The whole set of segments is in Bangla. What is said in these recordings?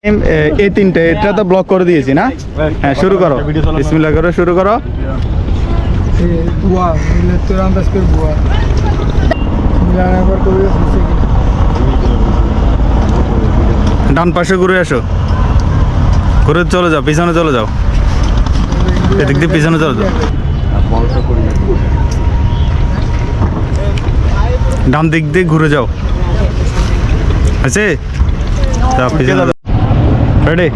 এই তিনটে এটা তো ব্লক করে দিয়েছি না? হ্যাঁ শুরু করো, বিসমিল্লাহ করো, শুরু করো। বুয়া তোর আন্দাজ করে বুয়া একবার করে ডান পাশে ঘুরে আসো, ঘুরে চলে যাও, পিছনে চলে যাও, এদিক দিয়ে পিছনে চলে যাও, ডান দিক দিয়ে ঘুরে যাও, আছে যাও, পিছনে যাও। রেডি,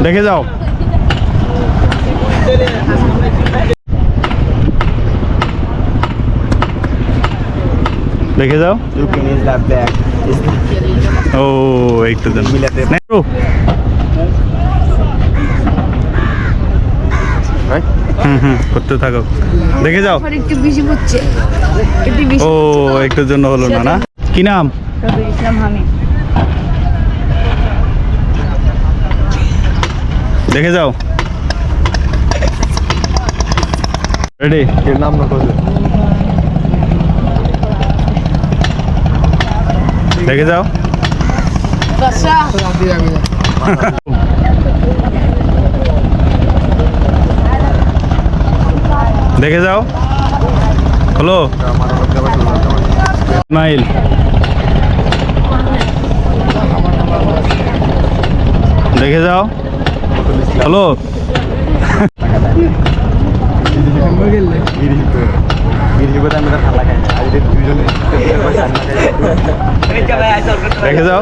দেখে যাও, দেখে যাও। ও একটু দেন, করতে থাকো, দেখে যাও। একটু বেশি হচ্ছে, ও একটুর জন্য হলো না, না? কি নাম? ইসলাম হামিদ। দেখে যাও। রেডি, এর নাম না কত? দেখে যাও। বাসা দেখে যাও, হলো ইসমাইল, দেখে যাও, হলো দেখে যাও।